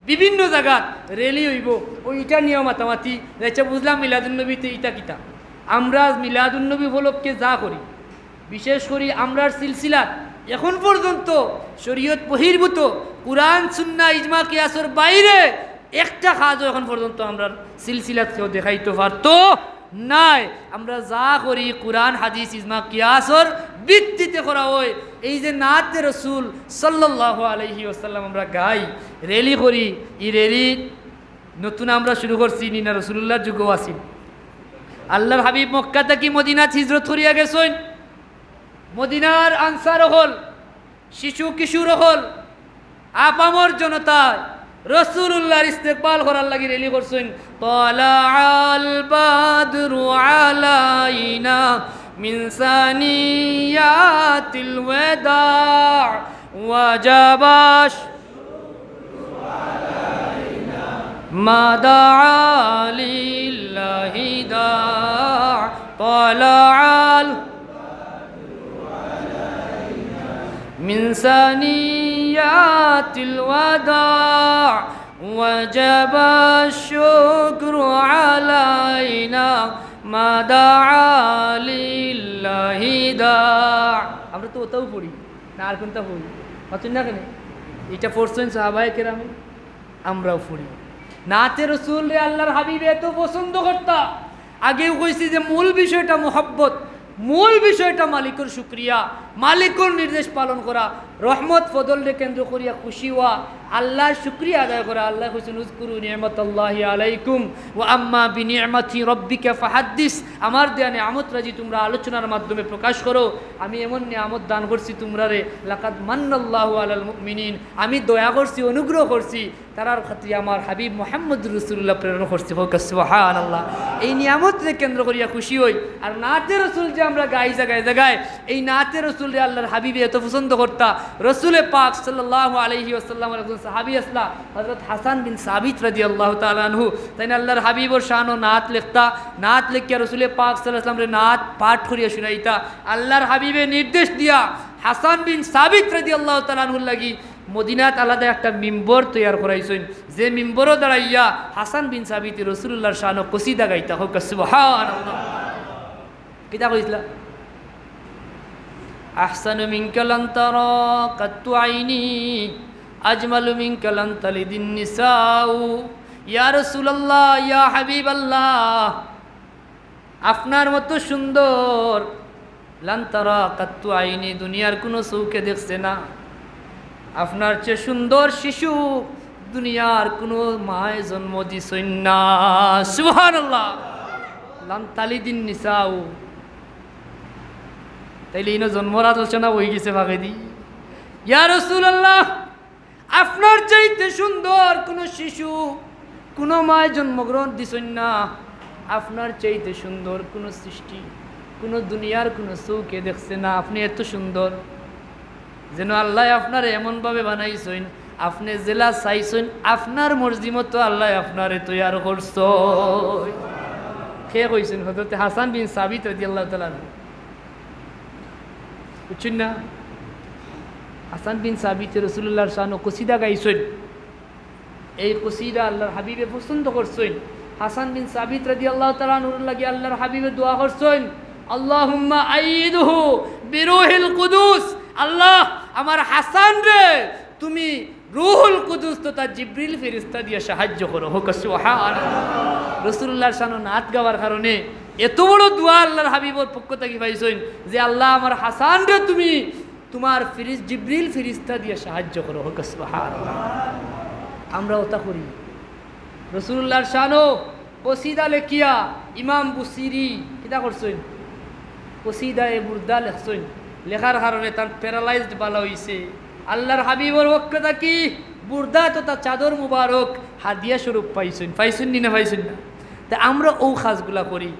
বিভিন্ন জায়গাত রেলি হইব ওইটা নিয়ে মাতামাতি যাইছে বুঝলাম মিলাদুন্নবীতে ইটা কিতা আমরা মিলাদুন্নবী উপলক্ষে যা করি বিশেষ করে আমরার সিলসিলাত এখন পর্যন্ত শরীয়ত বহির্ভূত কুরআন সুন্নাহ ইজমা কিয়াসের বাইরে একটা কাজও এখন পর্যন্ত আমরা সিলসিলাত কেউ দেখাইতে পারতো নাই। আমরা যা করি কুরআন হাদিস ইজমা কিয়াসের ভিত্তিতে করা হয়। এই যে নাতে রসুল সাল্লাল্লাহু আলাইহি ওয়াসাল্লাম আমরা গাই রেলি করি, এই রেলি নতুন আমরা শুরু করছি না রসুল্লাহর যুগও আছি। আল্লাহর হাবিব মক্কা থেকে মদিনাত হিজরত করিয়া গেছেন। মদিনার আনসার হল, শিশু কিশোর হল, আপামর জনতা রসুল্লাহর ইস্তেকবাল করার লাগি রেলি করছেন। তালাআল বাদরু আলাইনা মিন সানিয়াতিল ওয়াদা ওয়াজাবাশ মা দাআ লিল্লাহি দা তালাআল من ثنيات الوداع وجب الشكر علينا ما دعا لله داع আমরা তো ওটাও পড়ি না আর কোনটা পড়ি পাচ্ছেন না কেন এটা পড়ছেন সাহাবায়ে কেরামে আমরাও পড়ি। নাতে রসুল রে আল্লাহর হাবিব এত পছন্দ করতা। আগেও কইছি যে মূল বিষয়টা মোহাব্বত, মূল বিষয়টা মালিকের শুকরিয়া, মালিকের নির্দেশ পালন করা, রহমত ফজলকে কেন্দ্র করিয়া খুশি হওয়া, আল্লাহর শুকরিয়া আদায় করা। আল্লাহ কইছেন উযকুরু নি'মাতাল্লাহি আলাইকুম ওয়া আম্মা বিনি'মাতি রাব্বিকা ফাহাদ্দিস। আমার দেয়া নিয়ামত রাজি তোমরা আলোচনার মাধ্যমে প্রকাশ করো। আমি এমন নিয়ামত দান করছি তোমরারে, লাকাদ মান্নাল্লাহু আলাল মুমিনিন, আমি দয়া করছি, অনুগ্রহ করছি তারার খাতিরে আমার হাবিব মুহাম্মদুর রাসূলুল্লাহ প্রেরণ করছি। হোক সুবহানাল্লাহ। এই নিয়ামতকে কেন্দ্র করিয়া খুশি হই। আর নাতে রসুল যে আমরা গাই জায়গায় জায়গায়, এই নাতে রসুল রে আল্লাহর হাবিবে এত পছন্দ করতা। রসুলে পাক সাল্লাল্লাহু আলাইহি ওয়াসাল্লামের একজন সাহাবী আসলা হযরত হাসান বিন সাবিত রাদিয়াল্লাহু তাআলা আনহু, তাই আল্লাহর হাবিবর শান ও নাত লিখতা। নাত লিখিয়া রসুলে পাক সাল্লাল্লাহু আলাইহি ওয়াসাল্লাম রে নাত পাঠ করিয়া শুনাইতা। আল্লাহর হাবিবে নির্দেশ দিয়া হাসান বিন সাবিত রাদিয়াল্লাহু তাআলা আনহুর লাগি মদিনাত আলাদা একটা মিম্বর তৈয়ার করাইছেন, যে মিম্বরও দাঁড়াইয়া হাসান বিন সাবিত রসুল্লাহর শান ও কসিদা গাইতা। হোক সুবহানাল্লাহ। কিতা কইছিলা? আহসানু মিনকা লান তারা কাত্তু আইনি আজমালু মিনকা লান তালিদিন নিসাউ ইয়া রাসূলুল্লাহ ইয়া হাবিবাল্লাহ, আপনার মতো সুন্দর লান তারা কাত্তু আইনি, দুনিয়ার কোনো চৌকে দেখছে না। আপনার চেয়ে সুন্দর শিশু দুনিয়ার কোনো মায়ে জন্ম দিছেন না। সুবহানাল্লাহ। লান তালিদিন নিসাউ, তাইলে ইনো জন্মর আলোচনা হয়ে গেছে ভাগেদি। ইয়া রাসূলুল্লাহ, আপনার চাইতে সুন্দর কোনো শিশু কোনো মায় জন্মগ্রহণ দিছেন না। আপনার চাইতে সুন্দর কোনো সৃষ্টি কোনো দুনিয়ার কোনো চৌকে দেখছে না। আপনি এত সুন্দর যেন আল্লাহ আপনার এমনভাবে বানাইছেন, আপনি জেলা চাইছেন আপনার মর্জি মতো আল্লাহ আপনারে তৈয়ার করছ। কে কইছেন? হযরত হাসান বিন সাবিত রাদিয়াল্লাহু তাআলা আনহু। বুঝছেন না? হাসান বিন সাবিত রাসূলুল্লাহর শান ও কসিদা গাইছেন। এই কসিদা আল্লাহর হাবিবে পছন্দ করছেন। হাসান বিন সাবিত রাদিয়াল্লাহু তাআলা আনহুর লাগি আল্লাহর হাবিবে দোয়া করছেন, আল্লাহুম্মা আইয়িদহু বিরূহিল কুদুস। আল্লাহ আমার হাসান রে তুমি রূহুল কুদুস তথা জিবরিল ফেরেশতা দিয়ে সাহায্য করো। হোক সুবহানাল্লাহ। রাসূলুল্লাহর শান ও নাত গাওয়ার কারণে এত বড় দোয়া আল্লাহর হাবিবর পক্ষ থেকে পাইছেন যে আল্লাহ আমার হাসান রে তুমি তোমার জিবরিল ফেরেশতা দিয়ে সাহায্য করো। হোক সুবহানাল্লাহ। আমরা ওটা করি। রাসূলুল্লাহর শান ও কসিদা লেখিয়া ইমাম বুসিরি কিতা করছেন? কসিদায়ে বুরদা লেখছেন। লেখার কারণে তার প্যারালাইজড বালা হইছে। আল্লাহর হাবিবর পক্ষ থেকে বুরদা তথা চাদর মুবারক হাদিয়া স্বরূপ পাইছেন। পাইছেন নি না? পাইছেন না? তা আমরা ও কাজগুলা করি।